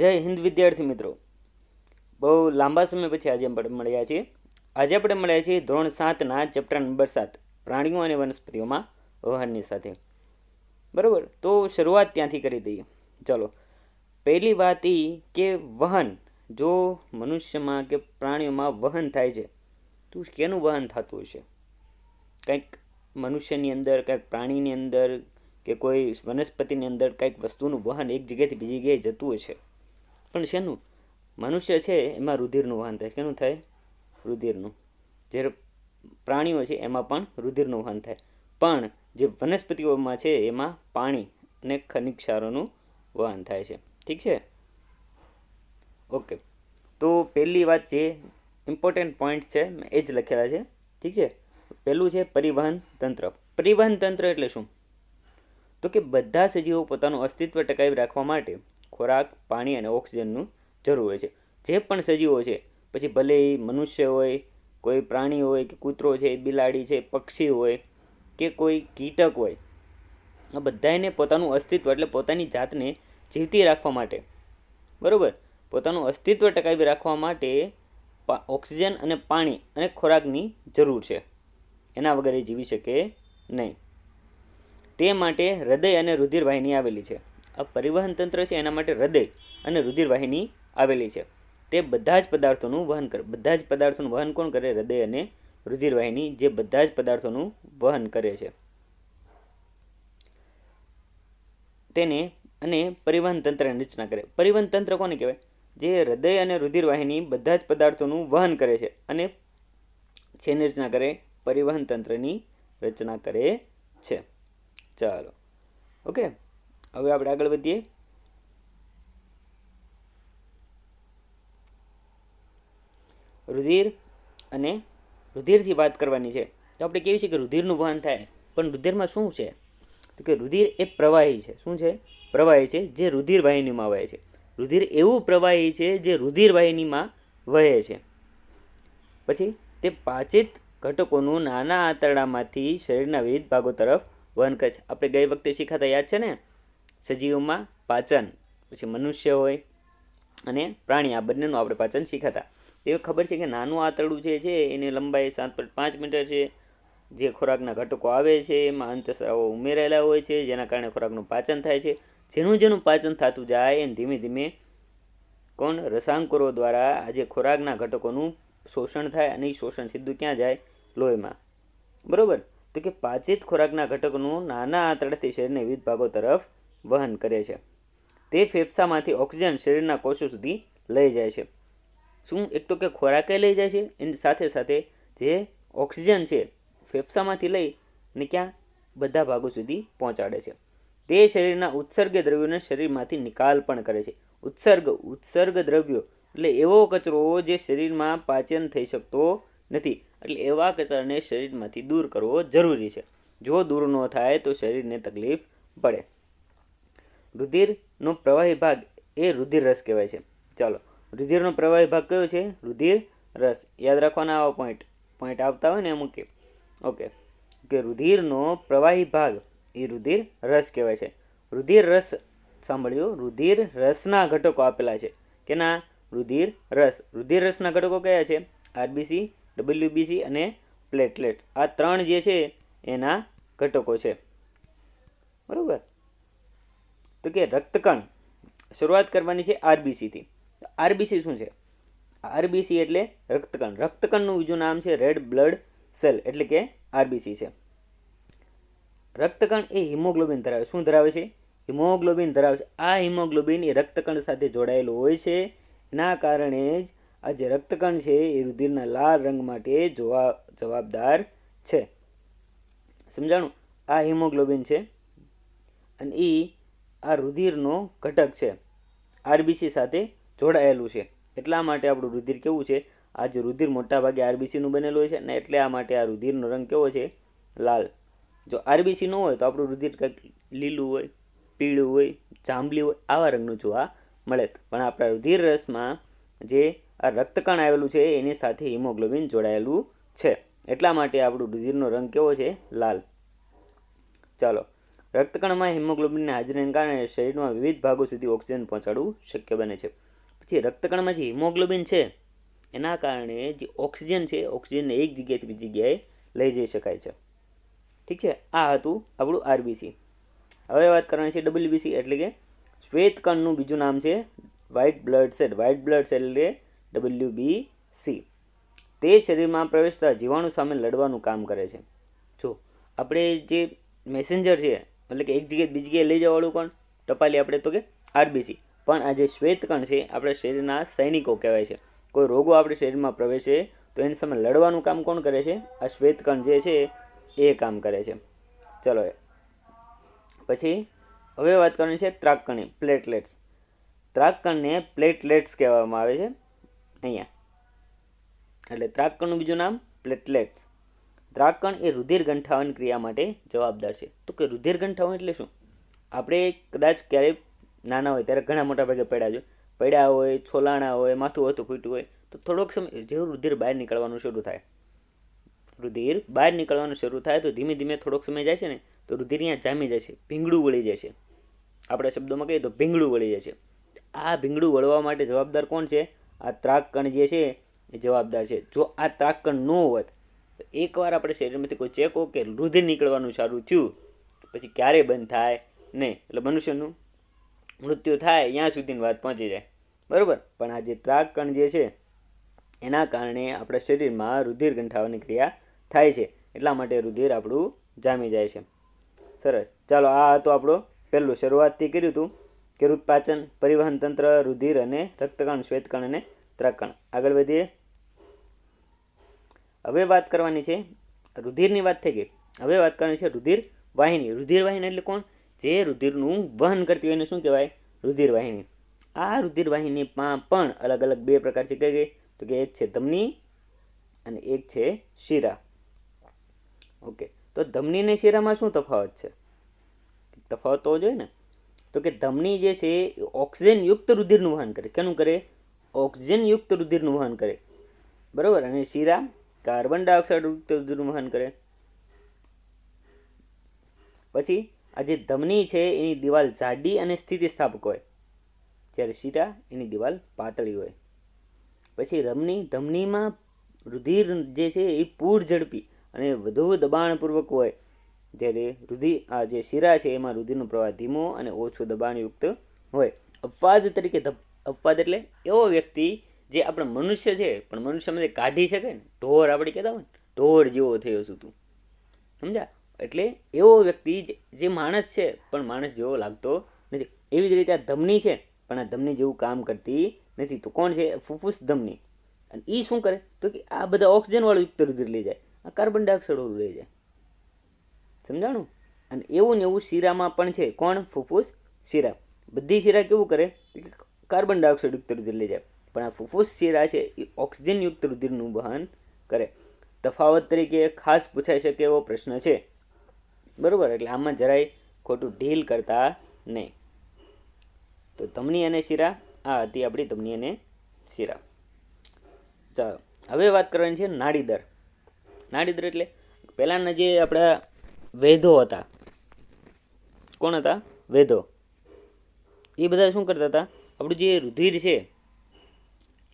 જય હિન્દ વિદ્યાર્થી મિત્રો, બહુ લાંબા સમય પછી આજે આપણે મળ્યા છીએ. આજે આપણે મળ્યા છીએ ધોરણ 7ના ચેપ્ટર નંબર 7 પ્રાણીઓ અને વનસ્પતિઓમાં વહનની સાથે. બરાબર, તો શરૂઆત ત્યાંથી કરી દઈએ. ચલો, પહેલી વાત એ કે વહન, જો મનુષ્યમાં કે પ્રાણીઓમાં વહન થાય છે તો કેનું વહન થતું હશે? કંઈક મનુષ્યની અંદર, કંઈક પ્રાણીની અંદર કે કોઈ વનસ્પતિની અંદર કંઈક વસ્તુનું વહન એક જગ્યાએથી બીજી જગ્યાએ જતું હશે. પણ શેનું? મનુષ્ય છે એમાં રુધિરનું વહન થાય. કેનું થાય? રુધિરનું. જ્યારે પ્રાણીઓ છે એમાં પણ રુધિરનું વહન થાય. પણ જે વનસ્પતિઓમાં છે એમાં પાણી અને ખનિજ ક્ષારોનું વહન થાય છે. ઠીક છે? ઓકે, તો પહેલી વાત છે, ઇમ્પોર્ટન્ટ પોઈન્ટ છે, એ જ લખેલા છે. ઠીક છે? પહેલું છે પરિવહન તંત્ર. પરિવહન તંત્ર એટલે શું? તો કે બધા સજીવો પોતાનું અસ્તિત્વ ટકાવી રાખવા માટે ખોરાક, પાણી અને ઓક્સિજનનું જરૂર હોય છે. જે પણ સજીવો છે, પછી ભલે એ મનુષ્ય હોય, કોઈ પ્રાણી હોય કે કૂતરો છે, બિલાડી છે, પક્ષી હોય કે કોઈ કીટક હોય, આ બધાને પોતાનું અસ્તિત્વ એટલે પોતાની જાતને જીવતી રાખવા માટે, બરાબર, પોતાનું અસ્તિત્વ ટકાવી રાખવા માટે ઓક્સિજન અને પાણી અને ખોરાકની જરૂર છે. એના વગર એ જીવી શકે નહીં. તે માટે હૃદય અને રુધિર વાહિની આવેલી છે. આ પરિવહન તંત્ર છે એના માટે હૃદય અને રુધિર વાહિની આવેલી છે. તે બધા જ પદાર્થોનું વહન કરે. બધા જ પદાર્થોનું વહન કોણ કરે? હૃદય અને રુધિર વાહિની, જે બધા જ પદાર્થોનું વહન કરે છે તેને અને પરિવહન તંત્રની રચના કરે. પરિવહન તંત્ર કોને કહેવાય? જે હૃદય અને રુધિર વાહિની બધા જ પદાર્થોનું વહન કરે છે અને શેની રચના કરે? પરિવહન તંત્રની રચના કરે છે. ચાલો, ઓકે, હવે આપણે આગળ વધીએ. રુધિર અને રુધિરથી વાત કરવાની છે. તો આપણે કેવી છે કે રુધિરનું વહન થાય, પણ રુધિરમાં શું છે? તો કે રુધિર એ પ્રવાહી છે. શું છે? પ્રવાહી છે, જે રુધિર વાહિનીમાં વહે છે. રુધિર એવું પ્રવાહી છે જે રુધિર વાહિનીમાં વહે છે. પછી તે પાચિત ઘટકોનું નાના આંતરડામાંથી શરીરના વિવિધ ભાગો તરફ વહન કરે છે. આપણે ગઈ વખતે શીખાતા યાદ છે ને? સજીવોમાં પાચન, પછી મનુષ્ય હોય અને પ્રાણી, આ બંનેનું આપણે પાચન શીખાતા. એ ખબર છે કે નાનું આંતરડું છે એની લંબાઈ 7.5 મીટર છે. જે ખોરાકના ઘટકો આવે છે એમાં અંતઃસ્રાવો ઉમેરાયેલા હોય છે, જેના કારણે ખોરાકનું પાચન થાય છે. જેનું જેનું પાચન થતું જાય એને ધીમે ધીમે રસાંકુરો દ્વારા આજે ખોરાકના ઘટકોનું શોષણ થાય, અને એ શોષણ સીધું ક્યાં જાય? લોહીમાં. બરોબર, તો કે પાચિત ખોરાકના ઘટકોનું નાના આંતરડાથી શરીરના વિવિધ ભાગો તરફ વહન કરે છે. તે ફેફસામાંથી ઓક્સિજન શરીરના કોષો સુધી લઈ જાય છે. શું? એક તો કે ખોરાકે લઈ જાય છે, એની સાથે સાથે જે ઓક્સિજન છે ફેફસામાંથી લઈ ને ક્યાં? બધા ભાગો સુધી પહોંચાડે છે. તે શરીરના ઉત્સર્ગ દ્રવ્યોને શરીરમાંથી નિકાલ પણ કરે છે. ઉત્સર્ગ દ્રવ્યો એટલે એવો કચરો જે શરીરમાં પાચન થઈ શકતો નથી, એટલે એવા કચરાને શરીરમાંથી દૂર કરવો જરૂરી છે. જો દૂર ન થાય તો શરીરને તકલીફ પડે. રુધિરનો પ્રવાહી ભાગ એ રુધિર રસ કહેવાય છે. ચાલો, રુધિરનો પ્રવાહી ભાગ કયો છે? રુધિર રસ. યાદ રાખવાના આવા પોઈન્ટ આવતા હોય ને અમુક. ઓકે, કે રુધિરનો પ્રવાહી ભાગ એ રુધિર રસ કહેવાય છે. રુધિર રસ સાંભળ્યું? રુધિર રસના ઘટકો આપેલા છે. કેના? રુધિર રસ. રુધિર રસના ઘટકો કયા છે? આરબીસી, ડબલ્યુબીસી અને પ્લેટલેટ્સ. આ ત્રણ જે છે એના ઘટકો છે. બરોબર, તો કે રક્તકણ, શરૂઆત કરવાની છે આરબીસીથી. આરબીસી શું છે? આરબીસી એટલે રક્તકણ. રક્તકણનું બીજું નામ છે રેડ બ્લડ સેલ, એટલે કે આરબીસી છે. રક્તકણ એ હિમોગ્લોબિન ધરાવે. શું ધરાવે છે? હિમોગ્લોબિન ધરાવે છે. આ હિમોગ્લોબિન એ રક્તકણ સાથે જોડાયેલું હોય છે. એના કારણે જ આ જે રક્તકણ છે એ રુધિરના લાલ રંગ માટે જવાબદાર છે. સમજાણું? આ હિમોગ્લોબિન છે અને એ આ રુધિરનો ઘટક છે, આરબીસી સાથે જોડાયેલું છે. એટલા માટે આપણું રુધિર કેવું છે? આ જે રુધિર મોટા ભાગે આરબીસીનું બનેલું હોય છે ને, એટલે આ માટે આ રુધિરનો રંગ કેવો છે? લાલ. જો આરબીસી ન હોય તો આપણું રુધિર કંઈક લીલું હોય, પીળું હોય, જાંબલી હોય, આવા રંગનું જોવા મળે. પણ આપણા રુધિર રસમાં જે આ રક્તકણ આવેલું છે એની સાથે હિમોગ્લોબિન જોડાયેલું છે. એટલા માટે આપણું રુધિરનો રંગ કેવો છે? લાલ. ચાલો, રક્તકણમાં હિમોગ્લોબિનની હાજરીને કારણે શરીરમાં વિવિધ ભાગો સુધી ઓક્સિજન પહોંચાડવું શક્ય બને છે. પછી રક્તકણમાં જે હિમોગ્લોબિન છે એના કારણે જે ઓક્સિજન છે ઓક્સિજનને એક જગ્યાએથી બીજી જગ્યાએ લઈ જઈ શકાય છે. ઠીક છે, આ હતું આપણું આરબીસી. હવે વાત કરવાની છે ડબલ્યુબીસી એટલે કે શ્વેતકણનું બીજું નામ છે white blood cell. White blood cell એટલે ડબલ્યુબીસી. તે શરીરમાં પ્રવેશતા જીવાણુ સામે લડવાનું કામ કરે છે. જો આપણે જે મેસેન્જર છે એટલે કે એક જગ્યાએ બીજી જગ્યાએ લઈ જવાવાળું કોણ? ટપાલી આપણે તો કે આરબીસી. પણ આ જે શ્વેતકણ છે આપણા શરીરના સૈનિકો કહેવાય છે. કોઈ રોગો આપણે શરીરમાં પ્રવેશે તો એની સામે લડવાનું કામ કોણ કરે છે? આ શ્વેતકણ જે છે એ કામ કરે છે. ચલો પછી હવે વાત કરવાની છે ત્રાકકણી પ્લેટલેટ્સ. ત્રાકકણને પ્લેટલેટ્સ કહેવામાં આવે છે અહીંયા. એટલે ત્રાકકણનું બીજું નામ પ્લેટલેટ્સ. ત્રાકકણ એ રુધિર ગંઠાવાની ક્રિયા માટે જવાબદાર છે. તો કે રુધિર ગંઠાવવું એટલે શું? આપણે કદાચ ક્યારેય નાના હોય ત્યારે ઘણા મોટા ભાગે પડ્યા હોય, છોલાણા હોય, માથું હતું ફૂટ્યું હોય તો થોડોક સમય જેવું રુધિર બહાર નીકળવાનું શરૂ થાય, તો ધીમે ધીમે થોડોક સમય જાય છે ને તો રુધિર અહીંયા જામી જાય છે, ભીંગડું વળી જાય છે. આપણા શબ્દોમાં કહીએ તો ભીંગડું વળી જાય છે. આ ભીંગડું વળવા માટે જવાબદાર કોણ છે? આ ત્રાકકણ જે છે એ જવાબદાર છે. જો આ ત્રાકકણ ન હોત તો એકવાર આપણે શરીરમાંથી કોઈ ચેકો કે રુધિર નીકળવાનું ચાલુ થયું પછી ક્યારેય બંધ થાય નહીં. એટલે મનુષ્યનું મૃત્યુ થાય ત્યાં સુધીની વાત પહોંચી જાય, બરાબર. પણ આ જે ત્રાકકણ જે છે એના કારણે આપણા શરીરમાં રુધિર ગંઠાવાની ક્રિયા થાય છે, એટલા માટે રુધિર આપણું જામી જાય છે. સરસ, ચાલો આ હતો આપણો પહેલું શરૂઆતથી કર્યું હતું કે ઉત્પાચન, પરિવહન તંત્ર, રુધિર અને રક્તકણ, શ્વેતકણ અને ત્રાકકણ. આગળ વધીએ. હવે વાત કરવાની છે રુધિરની વાત થઈ ગઈ. હવે વાત કરવાની છે રુધિર વાહિની. રુધિર વાહિની એટલે કોણ? જે રુધિરનું વહન કરતી હોય એને શું કહેવાય? રુધિર વાહિની. આ રુધિર વાહિનીમાં પણ અલગ અલગ બે પ્રકાર છે. કઈ કઈ? તો કે એક છે ધમની અને એક છે શિરા. ઓકે, તો ધમની અને શિરામાં શું તફાવત છે? તફાવત તો જોઈએ ને. તો કે ધમની જે છે એ ઓક્સિજન યુક્ત રુધિરનું વહન કરે. કેનું કરે? ઓક્સિજન યુક્ત રુધિરનું વહન કરે, બરોબર. અને શિરા કાર્બન ડાયોક્સાઇડ યુક્ત રુધિરનું વહન કરે. પછી આ જે ધમની છે એની દિવાલ જાડી અને સ્થિતિસ્થાપક હોય, જ્યારે શિરા એની દિવાલ પાતળી હોય. પછી ધમનીમાં રુધિર જે છે એ પૂર ઝડપી અને વધુ દબાણપૂર્વક હોય, જ્યારે આ જે શિરા છે એમાં રુધિરનો પ્રવાહ ધીમો અને ઓછું દબાણયુક્ત હોય. અપવાદ તરીકે, અપવાદ એટલે એવો વ્યક્તિ જે આપણે મનુષ્ય છે પણ મનુષ્યમાંથી કાઢી શકે ને, ઢોર આપણે કહેતા હોય ને, ઢોર જેવો થયો છું તું, સમજા? એટલે એવો વ્યક્તિ જે માણસ છે પણ માણસ જેવો લાગતો નથી. એવી જ રીતે આ ધમની છે પણ આ ધમની જેવું કામ કરતી નથી. તો કોણ છે? ફુફુસ ધમની. અને એ શું કરે? તો કે આ બધા ઓક્સિજન વાળું યુક્ત રુધિર લઈ જાય, આ કાર્બન ડાયોક્સાઇડ વાળું લઈ જાય. સમજાણું? અને એવું ને એવું શિરામાં પણ છે. કોણ? ફુફુસ શિરા. બધી શિરા કેવું કરે? કાર્બન ડાયોક્સાઇડ યુક્ત રુધિર લઈ જાય, પણ આ ફુફુસ શિરા છે એ ઓક્સિજન યુક્ત રુધિરનું વહન કરે. તફાવત તરીકે ખાસ પૂછાઈ શકે એવો પ્રશ્ન છે, બરોબર. એટલે આમાં જરાય ખોટું ઢીલ કરતા નહીં. તો ધમની અને શિરા આ હતી આપણી ધમની અને શિરા. ચાલો હવે વાત કરવાની છે નાડીદર. નાડીદર એટલે પહેલાંના જે આપણા વૈદો હતા, કોણ હતા? વૈદો. એ બધા શું કરતા હતા? આપણું જે રુધિર છે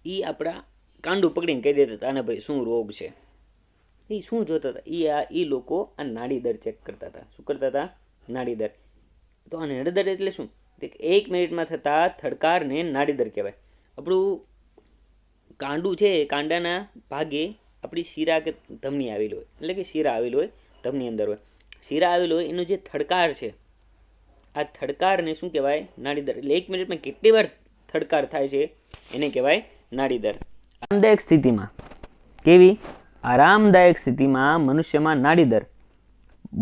એ આપણા કાંડું પકડીને કહી દેતા હતા આને ભાઈ શું રોગ છે. એ શું જોતા હતા? એ લોકો આ નાડીદર ચેક કરતા હતા. શું કરતા હતા? નાડીદર. તો આ નાડીદર એટલે શું? 1 મિનિટમાં થતા થડકારને નાડીદર કહેવાય. આપણું કાંડું છે, કાંડાના ભાગે આપણી શિરા કે ધમની આવેલી હોય, એટલે કે શિરા આવેલી હોય, ધમની અંદર હોય, શિરા આવેલું હોય, એનો જે થડકાર છે આ થડકારને શું કહેવાય? નાડીદર. એટલે 1 મિનિટમાં કેટલી વાર થડકાર થાય છે એને કહેવાય નાડીદર. આરામદાયક સ્થિતિમાં, કેવી આરામદાયક સ્થિતિમાં મનુષ્યમાં નાડીદર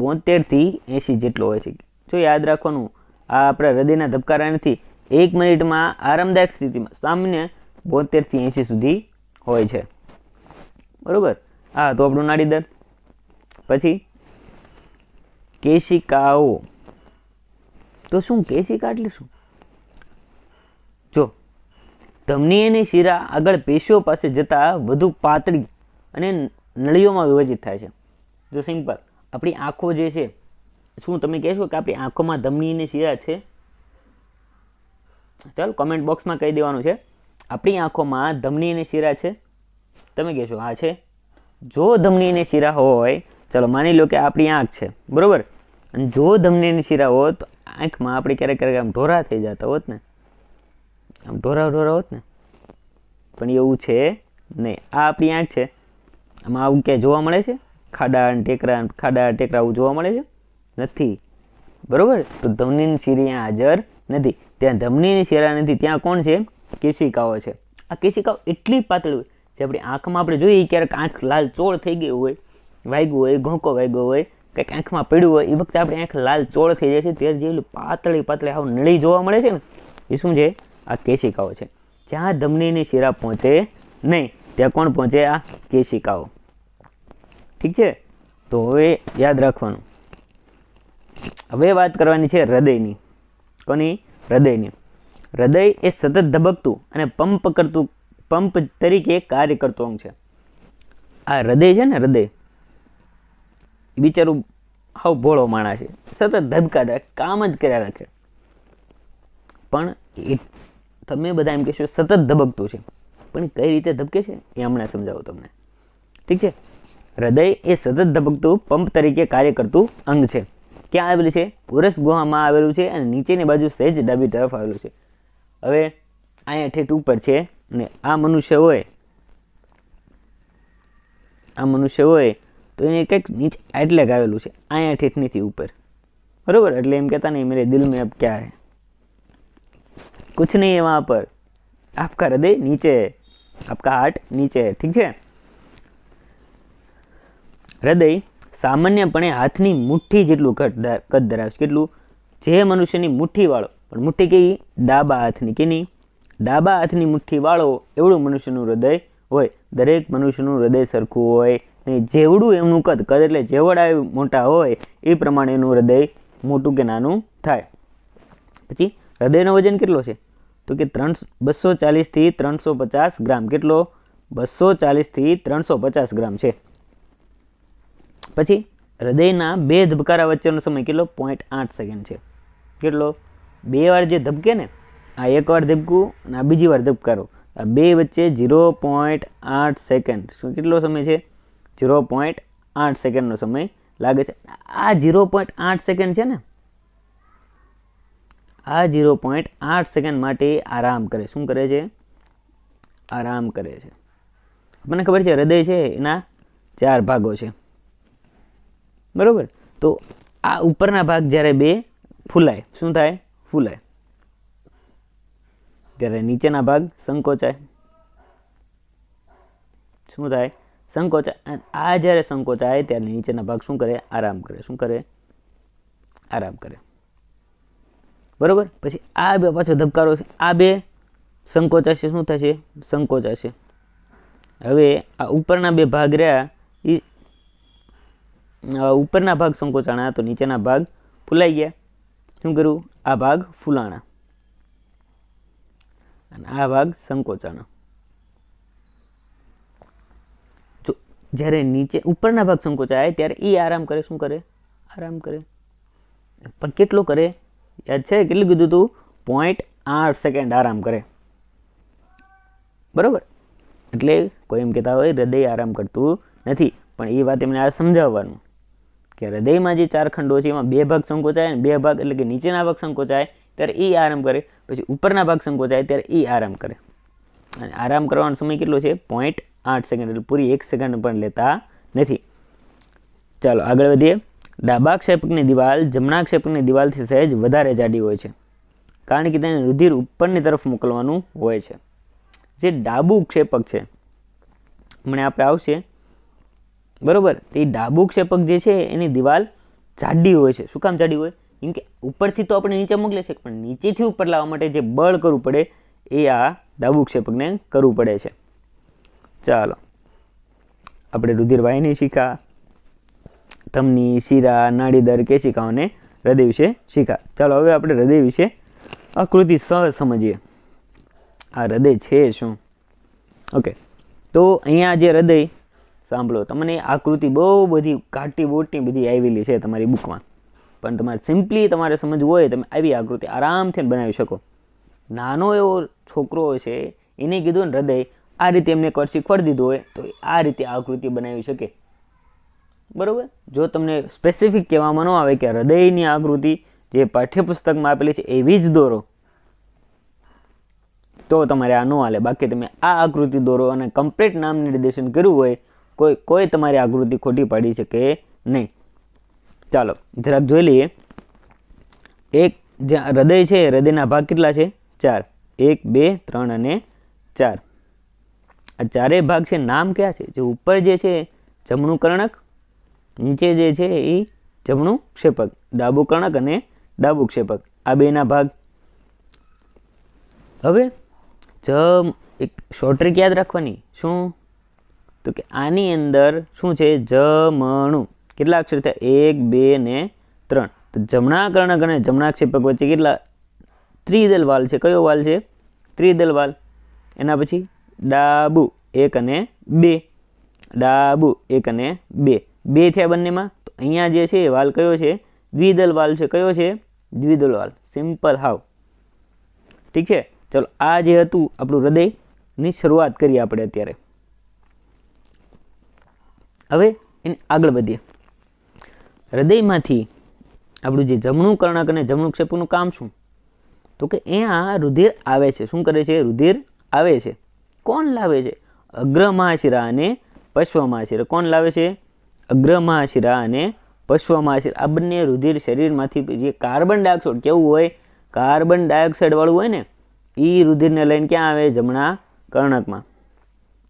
72 થી 80 જેટલો હોય છે. જો યાદ રાખવાનું, આ આપણા હૃદયના ધબકારા નથી. 1 મિનિટમાં આરામદાયક સ્થિતિમાં સામાન્ય 72 થી 80 સુધી હોય છે, બરોબર. હા, તો આપણું નાડીદર. પછી કેશિકાઓ. તો શું કેશિકા એટલે શું? જો ધમની અને શિરા આગળ પેશીઓ પાસે જતા વધુ પાતળી અને નળીઓમાં વિભાજિત થાય છે. જો સિમ્પલ, આપણી આંખો જે છે શું તમે કહેશો કે આપણી આંખોમાં ધમની અને શીરા છે? ચાલો કોમેન્ટ બોક્સમાં કહી દેવાનું છે. આપણી આંખોમાં ધમની અને શીરા છે? તમે કહેશો હા છે. જો ધમની અને શીરા હોય, ચાલો માની લો કે આપણી આંખ છે, બરાબર, અને જો ધમની અને શીરા હોત તો આંખમાં આપણે ક્યારેક ક્યારેક આમ ઢોરા થઈ જતા હોત ને, આમ ઢોરા હોત ને, પણ એવું છે નહીં. આ આપણી આંખ છે, આમાં આવું ક્યાંય જોવા મળે છે? ખાડા ટેકરા આવું જોવા મળે છે? નથી, બરોબર. તો ધમની શીરી હાજર નથી. ત્યાં ધમની શીરા નથી, ત્યાં કોણ છે? કેશિકાઓ છે. આ કેશિકાઓ એટલી પાતળી હોય જે આપણી આંખમાં આપણે જોઈએ ક્યારેક આંખ લાલ ચોળ થઈ ગઈ હોય, વાગ્યું હોય, ઘોંકો વાગ્યો હોય, કંઈક આંખમાં પડ્યું હોય, એ વખતે આપણી આંખ લાલ ચોળ થઈ જાય છે. ત્યારે જે પાતળી હાવ નળી જોવા મળે છે ને, એ શું છે? આ કેશિકાઓ છે. જ્યાં ધમનીની શીરા પહોંચે નહીં ત્યાં કોણ પહોંચે? આ કેશિકાઓ. ઠીક છે. તો હવે યાદ રાખવાનું. હવે વાત કરવાની છે હૃદયની. કોની? હૃદયની. હૃદય એ સતત ધબકતું અને પંપ તરીકે કાર્ય કરતું અંગ છે. આ હૃદય છે ને, હૃદય બિચારું હાવ ભોળો માણસ છે, સતત ધબકા રાખે, કામ જ કર્યા રાખે. પણ તમે બધા એમ કહેશો સતત ધબકતું છે, પણ કઈ રીતે ધબકે છે એ હમણાં સમજાવું તમને. ઠીક છે. હૃદય એ સતત ધબકતું પંપ તરીકે કાર્ય કરતું અંગ છે. ક્યાં આવેલું છે? ઉરસ ગુહામાં આવેલું છે અને નીચેની બાજુ સહેજ ડાબી તરફ આવેલું છે. હવે અહીંયા ઠેઠ ઉપર છે ને આ મનુષ્ય હોય તો એને કંઈક નીચે એટલે આવેલું છે, અહીંયા ઠેઠ નથી ઉપર, બરોબર. એટલે એમ કહેતા નહીં મેરે દિલ મેં અબ ક્યા હૈ, कुछ नहीं है वहाँ पर, आपका हृदय नीचे है, आपका हार्ट नीचे है. ઠીક છે. હૃદય સામાન્યપણે હાથની મુઠ્ઠી જેટલું કદ ધરાવે છે. કેટલું? જે મનુષ્યની મુઠ્ઠી વાળો, પણ મુઠ્ઠી કેવી? ડાબા હાથની. કેની? ડાબા હાથની મુઠ્ઠી વાળો એવડું મનુષ્યનું હૃદય હોય. દરેક મનુષ્યનું હૃદય સરખું હોય નહીં. જેવડું એમનું કદ એટલે જેવડા મોટા હોય એ પ્રમાણે એનું હૃદય મોટું કે નાનું થાય. પછી હૃદયનો વજન કેટલો છે? તો કે 240થી 350 ગ્રામ. કેટલો? 240 થી 350 ગ્રામ છે. પછી હૃદયના બે ધબકારા વચ્ચેનો સમય કેટલો? 0.8 સેકન્ડ છે. કેટલો? બે વાર જે ધબકે ને, આ એક વાર ધબકું અને આ બીજી વાર ધબકારો, આ બે વચ્ચે 0.8 સેકન્ડ. શું કેટલો સમય છે? 0.8 સેકન્ડનો સમય લાગે છે. આ 0.8 સેકન્ડ છે ને, આ 0.8 સેકન્ડ માટે આરામ કરે. શું કરે છે? આરામ કરે છે. મને ખબર છે હૃદય છે એના 4 ભાગો છે, બરોબર. તો આ ઉપરના ભાગ જ્યારે બે ફૂલાય, શું થાય? ફૂલાય. ત્યારે નીચેના ભાગ સંકોચાય. શું થાય? સંકોચાય. આ જ્યારે સંકોચાય ત્યારે નીચેના ભાગ શું કરે? આરામ કરે. શું કરે? આરામ કરે, બરોબર. પછી આ બે પાછો ધબકારો છે, આ બે સંકોચાશે. શું થશે? સંકોચાશે. હવે આ ઉપરના બે ભાગ રહ્યા, એ ઉપરના ભાગ સંકોચાણા તો નીચેના ભાગ ફૂલાઈ ગયા. શું કર્યું? આ ભાગ ફૂલાણા અને આ ભાગ સંકોચાણા. જો જ્યારે નીચે ઉપરના ભાગ સંકોચાય ત્યારે એ આરામ કરે. શું કરે? આરામ કરે. પણ કેટલો કરે? યાદ છે કેટલું કીધું તું? 0.8 સેકન્ડ આરામ કરે, બરોબર. એટલે કોઈ એમ કહેતા હોય હૃદય આરામ કરતું નથી, પણ એ વાત એમને આ સમજાવવાનું કે હૃદયમાં જે 4 ખંડો છે એમાં 2 ભાગ સંકોચાય અને 2 ભાગ એટલે કે નીચેના ભાગ સંકોચાય ત્યારે એ આરામ કરે, પછી ઉપરના ભાગ સંકોચાય ત્યારે એ આરામ કરે. અને આરામ કરવાનો સમય કેટલો છે? 0.8 સેકન્ડ. એટલે પૂરી 1 સેકન્ડ પણ લેતા નથી. ચાલો આગળ વધીએ. ડાબા ક્ષેપકની દિવાલ જમણા ક્ષેપકની દિવાલથી સહેજ વધારે જાડી હોય છે, કારણ કે તેને રુધિર ઉપરની તરફ મોકલવાનું હોય છે. જે ડાબું ક્ષેપક છે, હમણાં આપણે આવશે, બરોબર. તે ડાબું ક્ષેપક જે છે એની દિવાલ જાડી હોય છે. શું કામ જાડી હોય? કેમ કે ઉપરથી તો આપણે નીચે મોકલે છે, પણ નીચેથી ઉપર લાવવા માટે જે બળ કરવું પડે એ આ ડાબું ક્ષેપકને કરવું પડે છે. ચાલો આપણે રુધિર વાહિની શીખા, ધમની, શીરા, નાડીદર, કેશિકાઓને હૃદય વિશે શીખા. ચાલો હવે આપણે હૃદય વિશે આકૃતિ સમજીએ. આ હૃદય છે શું? ઓકે, તો અહીંયા જે હૃદય સાંભળો, તમને આકૃતિ બહુ બધી ઘાટી બોટી બધી આવેલી છે તમારી બુકમાં, પણ તમારે સિમ્પલી તમારે સમજવું હોય તમે આવી આકૃતિ આરામથી બનાવી શકો. નાનો એવો છોકરો છે એને કીધું ને હૃદય, આ રીતે એમને એકવાર શીખવાડી દીધું હોય તો આ રીતે આકૃતિ બનાવી શકે. બરાબર. જો તમને સ્પેસિફિક કહેવામાં ન આવે કે હૃદયની આકૃતિ જે પાઠ્યપુસ્તકમાં આપેલી છે એવી જ દોરો, તો તમારે આ ન હાલે. બાકી તમે આ આકૃતિ દોરો અને કમ્પ્લીટ નામ નિર્દેશન કર્યું હોય કોઈ તમારી આકૃતિ ખોટી પાડી શકે નહીં. ચાલો જરાક જોઈ લઈએ. એક જે હૃદય છે, હૃદયના ભાગ કેટલા છે? 4. 1, 2, 3 અને 4. આ ચારેય ભાગ છે નામ કયા છે? જે ઉપર જે છે જમણું કર્ણક, નીચે જે છે એ જમણું ક્ષેપક, ડાબું કર્ણક અને ડાબું ક્ષેપક, આ બેના ભાગ. હવે એક શોર્ટ ટ્રિક યાદ રાખવાની. શું? તો કે આની અંદર શું છે? જમણું. કેટલા અક્ષર થયા? 1, 2 ને 3. તો જમણા કર્ણક અને જમણા ક્ષેપક વચ્ચે કેટલા ત્રિદલ વાલ છે? કયો વાલ છે? ત્રિદલ વાલ. એના પછી ડાબું 1 અને 2, ડાબું 1 અને 2, 2 થયા બંનેમાં. તો અહીંયા જે છે વાલ કયો છે? દ્વિદલ વાલ છે. કયો છે? દ્વિદલ વાલ. સિમ્પલ હાવ. ઠીક છે. ચલો આ જે હતું આપણું હૃદયની શરૂઆત કરીએ આપણે અત્યારે. હવે એને આગળ વધીએ. હૃદયમાંથી આપણું જે જમણું કર્ણક અને જમણું ક્ષેપકનું કામ શું? તો કે અહીંયા રુધિર આવે છે. શું કરે છે? રુધિર આવે છે. કોણ લાવે છે? અગ્ર મહાશિરા અને પશ્વ મહાશિરા. કોણ લાવે છે? અગ્ર મહાશિરા અને પશ્વ મહાશિરા. આ બંને રુધિર શરીરમાંથી જે કાર્બન ડાયોક્સાઇડ કેવું હોય? કાર્બન ડાયોક્સાઇડ વાળું હોય ને એ રુધિરને લઈને ક્યાં આવે? જમણા કર્ણકમાં.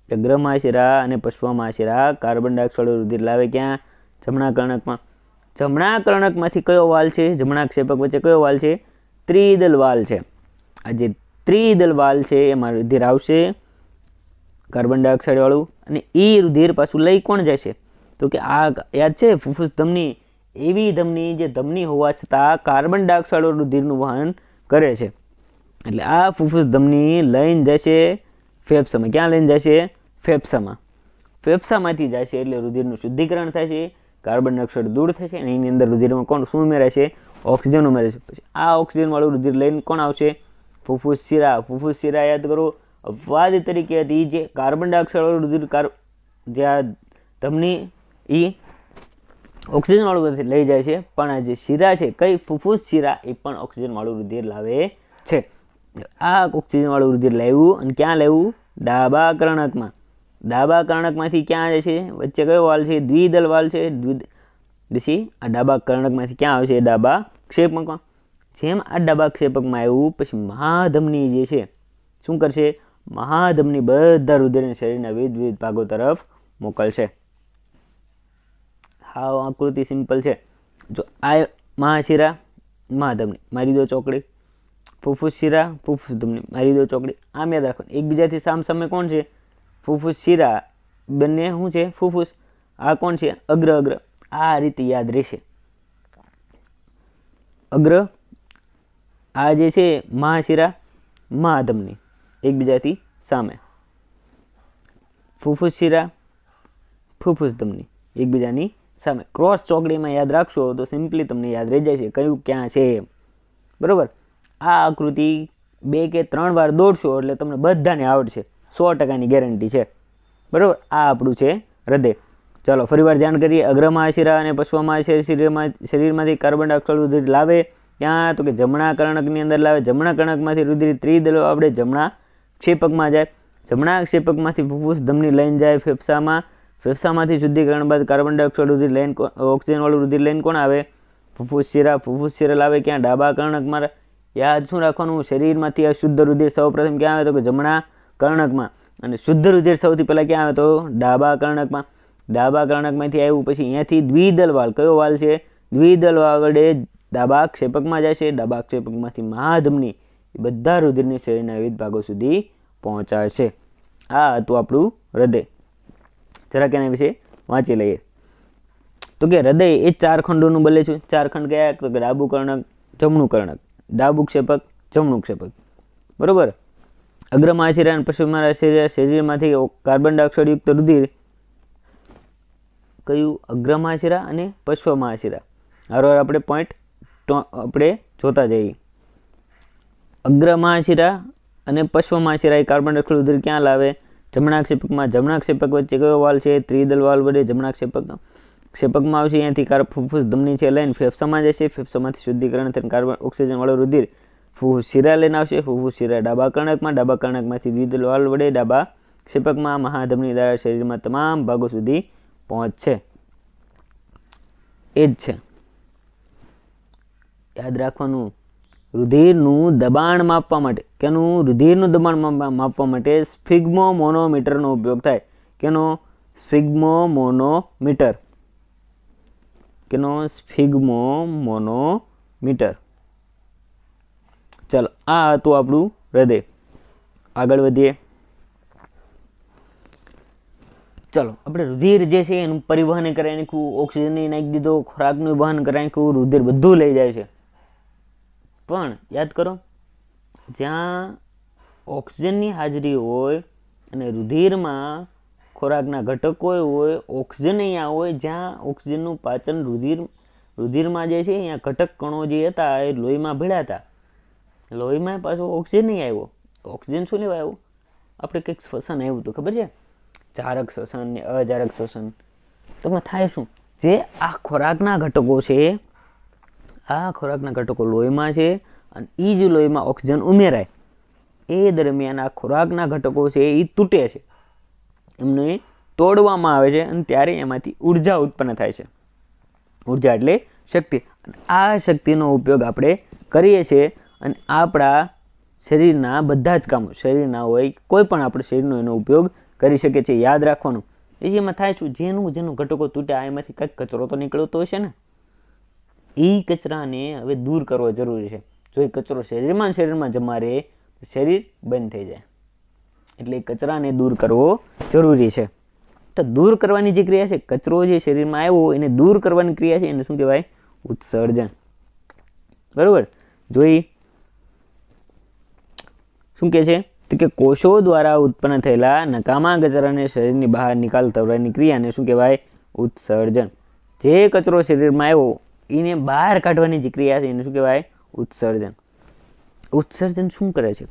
અગ્ર મહાશિરા અને પશ્વ મહાશિરા કાર્બન ડાયોક્સાઇડ રુધિર લાવે ક્યાં? જમણા કર્ણકમાં. જમણા કર્ણકમાંથી કયો વાલ છે? જમણા ક્ષેપક વચ્ચે કયો વાલ છે? ત્રિદલ વાલ છે. આ જે ત્રિદલ વાલ છે એમાં રુધિર આવશે કાર્બન ડાયોક્સાઇડ વાળું, અને એ રુધિર પાછું લઈ કોણ જશે? તો કે આ યાદ છે ફુફુસ ધમની, એવી ધમની જે ધમની હોવા છતાં કાર્બન ડાયોક્સાઇડ રુધિરનું વહન કરે છે. એટલે આ ફુફુસ ધમની લઈને જશે ફેફસામાં. ક્યાં લઈને જશે? ફેફસામાં. ફેફસામાંથી જશે એટલે રુધિરનું શુદ્ધિકરણ થશે, કાર્બન ડાયોક્સાઇડ દૂર થશે અને એની અંદર રુધિરમાં કોણ શું ઉમેરાશે? ઓક્સિજન ઉમેરાશે. પછી આ ઓક્સિજન વાળું રુધિર લઈને કોણ આવશે? ફુફુસ શિરા. ફુફુસ શિરા યાદ કરો અપવાદ તરીકે હતી જે કાર્બન ડાયોક્સાઇડ વાળું રુધિર જે આ ધમની એ ઓક્સિજન વાળું લઈ જાય છે, પણ આ જે શિરા છે કઈ? ફુફુસ શિરા એ પણ ઓક્સિજન વાળું રુધિર લાવે છે. આ ઓક્સિજન વાળું રુધિર લાવ્યું અને ક્યાં લાવ્યું? ડાબા કર્ણકમાં. ડાબા કર્ણકમાંથી ક્યાં આવે છે? વચ્ચે કયો વાલ છે? દ્વિદલ વાલ છે. પછી આ ડાબા કર્ણકમાંથી ક્યાં આવશે? ડાબા ક્ષેપકમાં. જેમ આ ડાબા ક્ષેપકમાં આવ્યું પછી મહાધમની જે છે શું કરશે? મહાધમની બધા રુધિરને શરીરના વિવિધ ભાગો તરફ મોકલશે. હા આકૃતિ સિમ્પલ છે. જો આ મહાશિરા, મહાધમની, મારી દો ચોકડી. ફુફુસ શિરા, ફુફુસ ધમની, મારી દો ચોકડી. આમ યાદ રાખવાનું. એકબીજાથી સામસામે કોણ છે? ફુફુસ શિરા. બંને શું છે? ફુફુસ. આ કોણ છે? અગ્ર અગ્ર. આ રીતે યાદ રહેશે. અગ્ર આ જે છે મહાશિરા, મહાધમની એકબીજાથી સામે. ફુફુસ શિરા, ફુફુસ ધમની એકબીજાની સામે. ક્રોસ ચોકડીમાં યાદ રાખશો તો સિમ્પલી તમને યાદ રહી જાય છે કયું ક્યાં છે એમ. બરાબર. આ આકૃતિ 2 કે 3 વાર દોડશો એટલે તમને બધાને આવડશે. 100%ની ગેરંટી છે. બરાબર. આ આપણું છે હૃદય. ચાલો ફરીવાર ધ્યાન કરીએ. અગ્ર મહાશિરા અને પશ્વ મહાશિરા શરીરમાંથી કાર્બન ડાયોક્સાઇડ રુધિર લાવે ક્યાં? તો કે જમણા કર્ણકની અંદર લાવે. જમણા કર્ણકમાંથી રુધિર ત્રિદલ આપણે જમણા ક્ષેપકમાં જાય. જમણા ક્ષેપકમાંથી ફુફુસ ધમની લઈને જાય ફેફસામાં. ફેફસામાંથી શુદ્ધિકરણ બાદ કાર્બન ડાયોક્સાઇડ રુધિર લઈને ઓક્સિજન વાળું રુધિર લઈને કોણ આવે? ફુફુસ શિરા. ફુફુસ શિરા લાવે ક્યાં? ડાબા કર્ણકમાં. યાદ શું રાખવાનું? શરીરમાંથી અશુદ્ધ રુધિર સૌપ્રથમ ક્યાં આવે? તો કે જમણા કર્ણકમાં. અને શુદ્ધ રુધિર સૌથી પહેલાં ક્યાં આવે? તો ડાબા કર્ણકમાં. ડાબા કર્ણકમાંથી આવ્યું પછી અહીંયાથી દ્વિદલ વાલ. કયો વાલ છે? દ્વિદલ વાલ વડે ડાબા ક્ષેપકમાં જશે. ડાબા ક્ષેપકમાંથી મહાધમની બધા રુધિરને શરીરના વિવિધ ભાગો સુધી પહોંચાડશે. આ હતું આપણું હૃદય. જરાક એના વિશે વાંચી લઈએ. તો કે હૃદય એ 4 ખંડોનું બને છે. 4 ખંડ કયા? તો કે ડાબું કર્ણક, જમણું કર્ણક, ડાબું ક્ષેપક, જમણું ક્ષેપક. બરોબર. અગ્ર મહાશિરા અને પશ્વ મહાશિરા શરીરમાંથી કાર્બન ડાયોક્સાઇડ યુક્ત રુધિર કયું? અગ્ર મહાશિરા અને પશ્વ મહાશિરા. હારો આપણે પોઈન્ટ આપણે જોતા જઈએ. અગ્ર મહાશિરા અને પશ્વ મહાશિરા એ કાર્બન ડાયોક્સાઇડ રુધિર ક્યાં લાવે? જમણા ક્ષેપકમાં. જમણા ક્ષેપક વચ્ચે કયો વાલ છે? ત્રિદલ વાલ વડે જમણા ક્ષેપકમાં આવશે. અહીંયાથી ફૂફૂસ ધમની છે લઈને ફેફસામાં જશે. ફેફસામાંથી શુદ્ધિકરણ થઈને કાર્બન ઓક્સિજન વાળો રુધિર ફૂફૂસ શિરા લઈને આવશે. ફૂફૂસ શિરા ડાબા કર્ણકમાં. ડાબા કર્ણકમાંથી દ્વિદલ વાલ વડે ડાબા ક્ષેપકમાં મહાધમની દ્વારા શરીરમાં તમામ ભાગો સુધી પહોંચશે. એ જ છે, યાદ રાખવાનું. રુધિરનું દબાણ માપવા માટે, કેનું? રુધિરનું દબાણ માપવા માટે સ્ફિગ્મોમોનોમીટરનો ઉપયોગ થાય. કેનો? સ્ફિગ્મોમોનોમીટર. કેનો? સ્ફિગ્મોમોનોમીટર. ચાલો, આ હતું આપણું હૃદય. આગળ વધીએ. ચાલો, આપણે રુધિર જે છે એનું પરિવહન કરાવી નાખ્યું, ઓક્સિજન નાખી દીધો, ખોરાકનું વહન કરાવી નાખ્યું, રુધિર બધું લઈ જાય છે. પણ યાદ કરો, જ્યાં ઓક્સિજનની હાજરી હોય અને રુધિરમાં ખોરાકના ઘટકો હોય, ઓક્સિજન અહીંયા હોય, જ્યાં ઓક્સિજનનું પાચન રુધિરમાં જે છે અહીંયા ઘટક કણો જે હતા એ લોહીમાં ભેળ્યા હતા. લોહીમાં પાછો ઓક્સિજન નહીં આવ્યો. ઓક્સિજન શું લેવા આવ્યું? આપણે કંઈક શ્વસન આવ્યું હતું, ખબર છે? જારક શ્વસન ને અજારક શ્વસન. તો એમાં થાય શું? જે આ ખોરાકના ઘટકો છે, આ ખોરાકના ઘટકો લોહીમાં છે અને એ જ લોહીમાં ઓક્સિજન ઉમેરાય એ દરમિયાન આ ખોરાકના ઘટકો છે એ તૂટે છે, એમને તોડવામાં આવે છે અને ત્યારે એમાંથી ઉર્જા ઉત્પન્ન થાય છે. ઉર્જા એટલે શક્તિ. આ શક્તિનો ઉપયોગ આપણે કરીએ છીએ અને આપણા શરીરના બધા જ કામો, શરીરના હોય કોઈ પણ આપણે શરીરનો એનો ઉપયોગ કરી શકીએ છીએ. યાદ રાખવાનું. એમાં થાય શું? જેનું ઘટકો તૂટ્યા એમાંથી કંઈક કચરો તો નીકળતો હશે ને. એ કચરાને હવે દૂર કરવો જરૂરી છે. જો એ કચરો શરીરમાં જમા રહે તો શરીર બંધ થઈ જાય. એટલે કચરાને દૂર કરવો જરૂરી છે. તો દૂર કરવાની જે ક્રિયા છે, કચરો જે શરીરમાં આવ્યો એને દૂર કરવાની ક્રિયા છે, એને શું કહેવાય? ઉત્સર્જન. બરોબર. જોઈ શું કે છે? તો કે કોષો દ્વારા ઉત્પન્ન થયેલા નકામા કચરાને શરીરની બહાર નિકાલ કરવાની ક્રિયાને શું કહેવાય? ઉત્સર્જન. જે કચરો શરીરમાં આવ્યો એને બહાર કાઢવાની જે ક્રિયા છે એને શું કહેવાય? ઉત્સર્જન. ઉત્સર્જન શું કરે છે?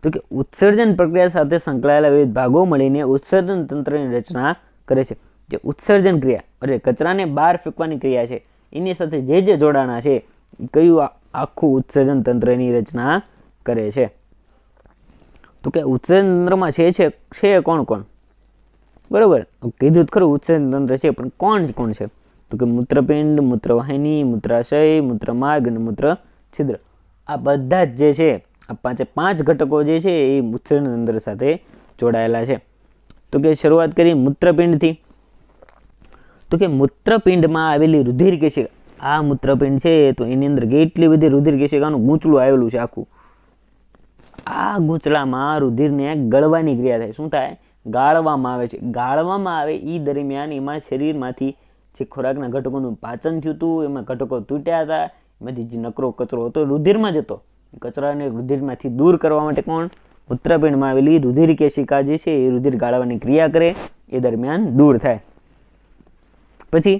તો કે ઉત્સર્જન પ્રક્રિયા સાથે સંકળાયેલા વિવિધ ભાગો મળીને ઉત્સર્જન તંત્રની રચના કરે છે. જે ઉત્સર્જન ક્રિયા એટલે કચરાને બહાર ફેંકવાની ક્રિયા છે, એની સાથે જે જોડાણા છે કયું આખું ઉત્સર્જન તંત્રની રચના કરે છે. તો કે ઉત્સર્જન તંત્રમાં છે કોણ કોણ? બરોબર, કીધું ખરું ઉત્સર્જન તંત્ર છે, પણ કોણ છે? તો કે મૂત્રપિંડ, મૂત્રવાહિની, મૂત્રાશય, મૂત્રમાર્ગ અને મૂત્ર છિદ્ર. આ બધા જ જે છે, આ પાંચ ઘટકો જે છે એ ઉત્સર્જન તંત્ર સાથે જોડાયેલા છે. તો કે શરૂઆત કરી મૂત્રપિંડથી. તો કે મૂત્રપિંડમાં આવેલી રુધિર કેશિકા. આ મૂત્રપિંડ છે તો એની અંદર કેટલી બધી રુધિર કેશિકાનું ગૂંચળું આવેલું છે આખું. આ ગૂંચળામાં રુધિરને ગળવાની ક્રિયા થાય. શું થાય? ગાળવામાં આવે છે. ગાળવામાં આવે એ દરમિયાન એમાં શરીરમાંથી જે ખોરાકના ઘટકોનું પાચન થયું હતું, એમાં ઘટકો તૂટ્યા હતા, એમાંથી જે નકરો કચરો હતો રુધિરમાં જતો, કચરાને રુધિરમાંથી દૂર કરવા માટે કોણ? મૂત્રપિંડમાં આવેલી રુધિર કેશિકા જે છે એ રુધિર ગાળવાની ક્રિયા કરે, એ દરમિયાન દૂર થાય. પછી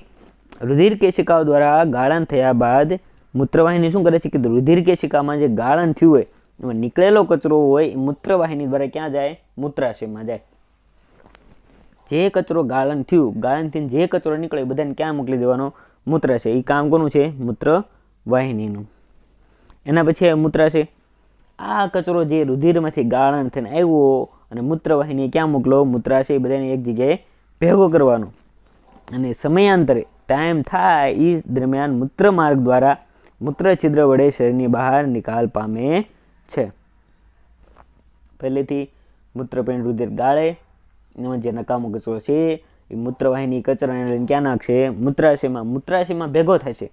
રુધિર કેશિકાઓ દ્વારા ગાળણ થયા બાદ મૂત્રવાહિની શું કરે છે કે રુધિર કેશિકામાં જે ગાળણ થયું હોય એમાં નીકળેલો કચરો હોય એ મૂત્રવાહિની દ્વારા ક્યાં જાય? મૂત્રાશયમાં જાય. જે કચરો ગાળણથી જે કચરો નીકળે એ બધાને ક્યાં મોકલી દેવાનો? મૂત્રાશય. એ કામ કોનું છે? મૂત્રવાહિનીનું. એના પછી મૂત્રાશય. આ કચરો જે રુધિરમાંથી ગાળણ થઈને આવ્યો અને મૂત્રવાહિની ક્યાં મોકલો? મૂત્રાશય. બધાને એક જગ્યાએ ભેગો કરવાનો અને સમયાંતરે ટાઈમ થાય એ દરમિયાન મૂત્રમાર્ગ દ્વારા મૂત્ર છિદ્ર વડે શરીરની બહાર નિકાલ પામે છે. પહેલેથી મૂત્રપિંડ રુધિર ગાળે, એમાં જે નકામો કચરો છે એ મૂત્રવાહિની કચરાને લઈને ક્યાં નાખશે? મૂત્રાશયમાં. મૂત્રાશયમાં ભેગો થશે.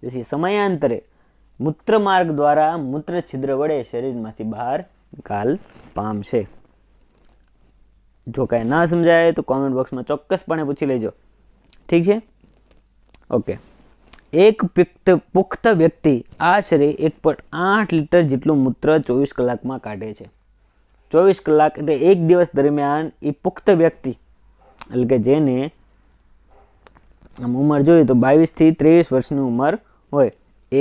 પછી સમયાંતરે મૂત્રમાર્ગ દ્વારા મૂત્ર છિદ્ર વડે શરીરમાંથી બહાર નિકાલ પામશે. જો કાંઈ ના સમજાય તો કોમેન્ટ બોક્સમાં ચોક્કસપણે પૂછી લેજો. ઠીક છે? ઓકે. એક પુખ્ત વ્યક્તિ આશરે 1.8 લીટર જેટલું મૂત્ર 24 કલાકમાં કાઢે છે. 24 કલાક એટલે એક દિવસ દરમિયાન એ પુખ્ત વ્યક્તિ એટલે કે જેને આમ ઉંમર જોઈએ તો 22 થી 23 વર્ષની ઉંમર હોય,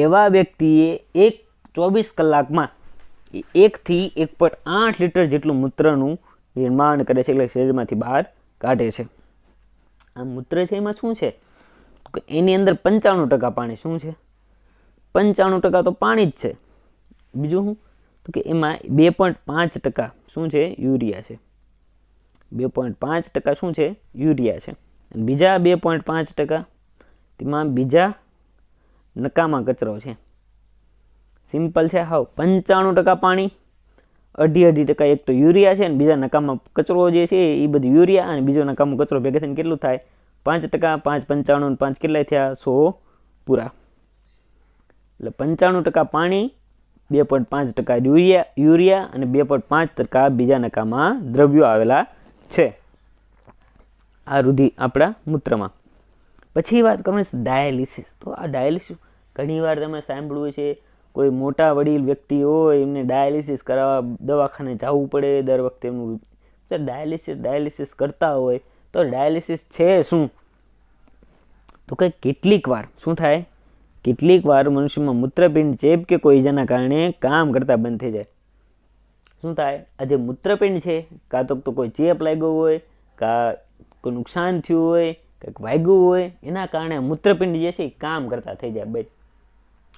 એવા વ્યક્તિએ 24 કલાકમાં 1 થી 1.8 લીટર જેટલું મૂત્રનું નિર્માણ કરે છે, એટલે શરીરમાંથી બહાર કાઢે છે. આ મૂત્ર છે એમાં શું છે, એની અંદર 95% પાણી. શું છે? 95% તો પાણી જ છે. બીજું શું તો કે એમાં 2.5% શું છે? યુરિયા છે. 2.5% શું છે? યુરિયા છે. બીજા 2.5% તેમાં બીજા નકામા કચરો છે. સિમ્પલ છે હાવ. 95% પાણી, 2.5% એક તો યુરિયા છે, અને બીજા નકામા કચરો જે છે એ બધું યુરિયા અને બીજો નકામો કચરો ભેગા થઈને કેટલું થાય? 5%. 5 95 5 કેટલા થયા? 100 પૂરા. એટલે 95% પાણી, 2.5% યુરિયા અને 2.5% બીજા નકામા દ્રવ્યો આવેલા છે આ આપણા મૂત્રમાં. પછી વાત કરવાની છે ડાયાલિસિસ. તો આ ડાયાલિસિસ ઘણી વાર તમે સાંભળ્યું છે, કોઈ મોટા વડીલ વ્યક્તિ હોય એમને ડાયાલિસિસ કરાવવા દવાખાને જવું પડે દર વખતે. એમનું ડાયાલિસિસ કરતા હોય તો ડાયાલિસિસ છે શું? તો કે કેટલીક વાર શું થાય, કેટલીક વાર મનુષ્યમાં મૂત્રપિંડ ચેપ કે કોઈ ઇજાના કારણે કામ કરતા બંધ થઈ જાય. શું થાય? આ જે મૂત્રપિંડ છે, કાં તો કોઈ ચેપ લાગ્યો હોય, કાં કોઈ નુકસાન થયું હોય, કંઈક વાગ્યું હોય, એના કારણે મૂત્રપિંડ જે છે એ કામ કરતા થઈ જાય બંધ.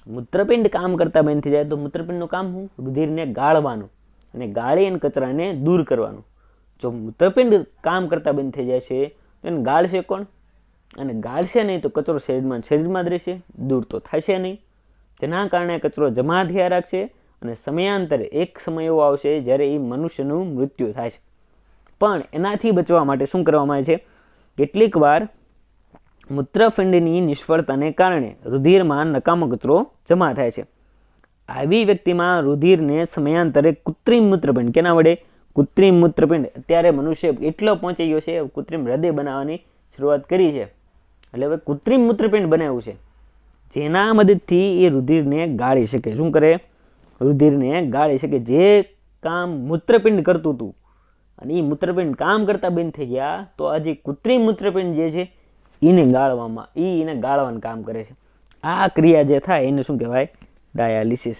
મૂત્રપિંડ કામ કરતા બંધ થઈ જાય તો મૂત્રપિંડનું કામ શું? રુધિરને ગાળવાનું અને ગાળી અને કચરાને દૂર કરવાનું. જો મૂત્રપિંડ કામ કરતા બંધ થઈ જાય છે તો એને ગાળશે કોણ? અને ગાળશે નહીં તો કચરો શરીરમાં જ રહેશે, દૂર તો થશે નહીં. જેના કારણે કચરો જમા થયા રાખશે અને સમયાંતરે એક સમય એવો આવશે જ્યારે એ મનુષ્યનું મૃત્યુ થાય છે. પણ એનાથી બચવા માટે શું કરવામાં આવે છે? કેટલીક વાર મૂત્રપિંડની નિષ્ફળતાને કારણે રુધિરમાં નકામો કચરો જમા થાય છે. આવી વ્યક્તિમાં રુધિરને સમયાંતરે કૃત્રિમ મૂત્રપિંડ, કેના વડે? કૃત્રિમ મૂત્રપિંડ. અત્યારે મનુષ્ય એટલો પહોંચી ગયો છે, કૃત્રિમ હૃદય બનાવવાની શરૂઆત કરી છે, એટલે હવે કૃત્રિમ મૂત્રપિંડ બનાવ્યું છે, જેના મદદથી એ રુધિરને ગાળી શકે. શું કરે? રુધિરને ગાળી શકે. જે કામ મૂત્રપિંડ કરતું હતું અને એ મૂત્રપિંડ કામ કરતા બંધ થઈ ગયા, તો આ જે કૃત્રિમ મૂત્રપિંડ જે છે એને ગાળવાનું કામ કરે છે. આ ક્રિયા જે થાય એને શું કહેવાય? ડાયાલિસિસ.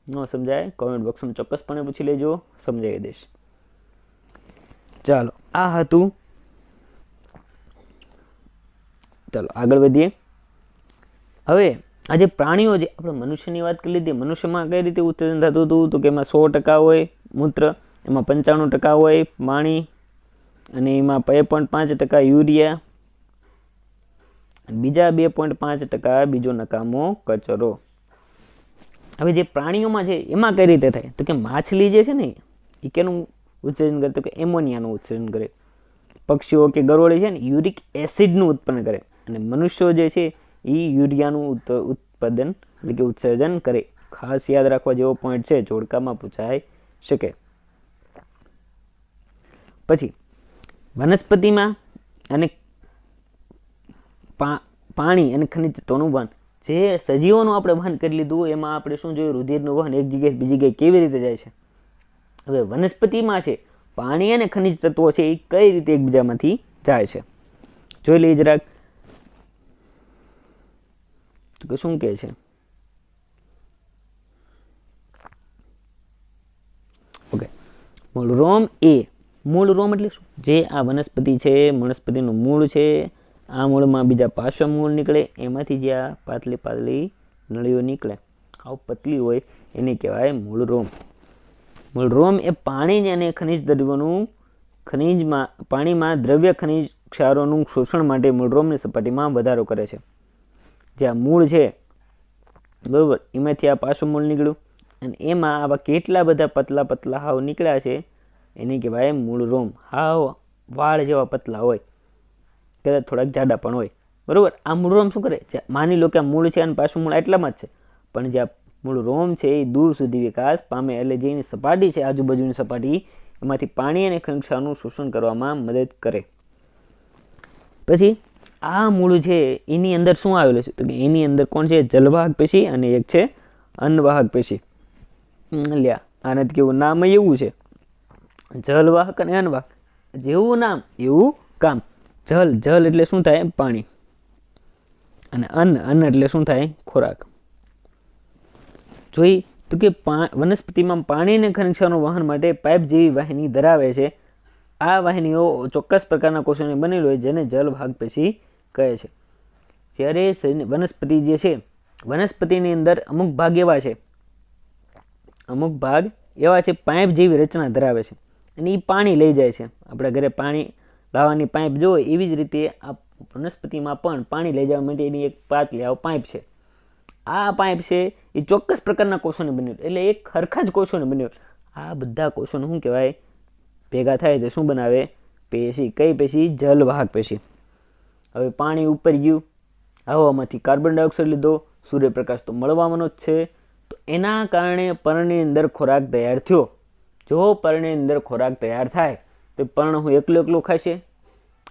ન સમજાય? કોમેન્ટ બોક્સમાં ચોક્કસપણે પૂછી લેજો, સમજાવી દઈશ. ચાલો, આ હતું. ચાલો આગળ વધીએ. હવે આ જે પ્રાણીઓ, જે આપણે મનુષ્યની વાત કરી લીધી, મનુષ્યમાં કઈ રીતે ઉત્સર્જન થતું હતું તો કે એમાં 100% હોય મૂત્ર, એમાં 95% હોય પાણી, અને એમાં 2.5% યુરિયા, બીજા 2.5% બીજો નકામો કચરો. હવે જે પ્રાણીઓમાં છે એમાં કઈ રીતે થાય તો કે માછલી જે છે ને એ કેનું ઉત્સર્જન કરે તો કે એમોનિયાનું ઉત્સર્જન કરે. પક્ષીઓ કે ગરોળી છે ને યુરિક એસિડનું ઉત્પન્ન કરે, અને મનુષ્યો જે છે એ યુરિયાનું ઉત્પાદન એટલે કે ઉત્સર્જન કરે. ખાસ યાદ રાખવા જેવો પોઈન્ટ છે, જોડકામાં પૂછાઈ શકે. પછી વનસ્પતિમાં અને પાણી અને ખનિજ તત્વોનું વહન. જે સજીવોનું આપણે વહન કરી લીધું એમાં આપણે શું જોયું? રુધિરનું વહન એક જગ્યાએ બીજી જગ્યાએ કેવી રીતે જાય છે. હવે વનસ્પતિમાં છે પાણી અને ખનિજ તત્વો છે એ કઈ રીતે એકબીજામાંથી જાય છે જોઈ લઈએ જરાક. તો શું કહે છે? ઓકે, મૂળરોમ એ. મૂળરોમ એટલે શું? જે આ વનસ્પતિ છે, વનસ્પતિનું મૂળ છે, આ મૂળમાં બીજા પાર્શ્વ મૂળ નીકળે, એમાંથી જે આ પાતળી પાતળી નળીઓ નીકળે, આવું પતલી હોય, એને કહેવાય મૂળરોમ. મૂળરોમ એ પાણી અને ખનિજ દ્રવ્યોનું પાણીમાં દ્રવ્ય ખનિજ ક્ષારોનું શોષણ માટે મૂળરોમની સપાટીમાં વધારો કરે છે. જે આ મૂળ છે બરોબર, એમાંથી આ પાછું મૂળ નીકળ્યું અને એમાં આવા કેટલા બધા પતલા પતલા હાવ નીકળ્યા છે એને કહેવાય મૂળરોમ. હાવ વાળ જેવા પતલા હોય, કદાચ થોડાક જાડા પણ હોય બરોબર. આ મૂળરોમ શું કરે? માની લો કે આ મૂળ છે અને પાછું મૂળ એટલામાં જ છે, પણ જે આ મૂળરોમ છે એ દૂર સુધી વિકાસ પામે, એટલે જે એની સપાટી છે આજુબાજુની સપાટી એમાંથી પાણી અને ખનિજ ક્ષારનું શોષણ કરવામાં મદદ કરે. પછી આ મૂળ છે એની અંદર શું આવેલું છે તો કે એની અંદર કોણ છે? જલવાહક પેશી અને એક છે અન્નવાહક પેશી. લ્યા આનાથી કેવું નામ એવું છે, જલવાહક અને અન્નવાહક. જેવું નામ એવું કામ. જલ એટલે શું થાય? પાણી. અને અન્ન એટલે શું થાય? ખોરાક. જોઈ તો કે વનસ્પતિમાં પાણી અને ખનિજનું વહન માટે પાઇપ જેવી વાહિની ધરાવે છે. આ વાહિનીઓ ચોક્કસ પ્રકારના કોષોને બનેલી હોય જેને જલવાહક પેશી કહે છે. જ્યારે વનસ્પતિ જે છે, વનસ્પતિની અંદર અમુક ભાગ એવા છે પાઇપ જેવી રચના ધરાવે છે અને એ પાણી લઈ જાય છે. આપણા ઘરે પાણી લાવવાની પાઇપ જો એવી જ રીતે આ વનસ્પતિમાં પણ પાણી લઈ જવા માટેની એક પાતળી આવો પાઇપ છે. આ પાઇપ છે એ ચોક્કસ પ્રકારના કોષોને બન્યું, એટલે એક ખરખા જ કોષોને બન્યું. આ બધા કોષોને શું કહેવાય? ભેગા થાય તો શું બનાવે? પેશી. કઈ પેશી? જલવાહક પેશી. હવે પાણી ઉપર ગયું, હવામાંથી કાર્બન ડાયોક્સાઇડ લીધો, સૂર્યપ્રકાશ તો મળવાનો જ છે, તો એના કારણે પર્ણની અંદર ખોરાક તૈયાર થયો. જો પર્ણની અંદર ખોરાક તૈયાર થાય તો પર્ણ હું એકલું ખાશે?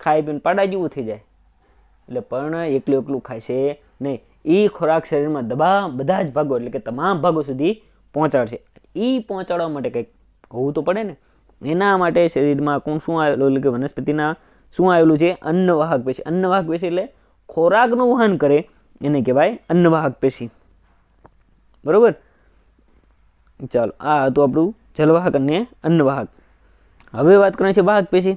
ખાઈ પીને પાડા જેવું થઈ જાય. એટલે પર્ણ એકલું ખાશે નહીં. એ ખોરાક શરીરમાં બધા જ ભાગો એટલે કે તમામ ભાગો સુધી પહોંચાડશે. એ પહોંચાડવા માટે કંઈક હોવું તો પડે ને. એના માટે શરીરમાં શું આવેલું? એટલે કે વનસ્પતિના શું આવેલું છે? અન્નવાહક પેશી. અન્નવાહક પેશી એટલે ખોરાકનું વહન કરે એને કહેવાય અન્નવાહક પેશી. બરોબર? ચાલો, આ હતું આપણું જલવાહક અને અન્નવાહક. હવે વાત કરવાની છે વાહક પેશી.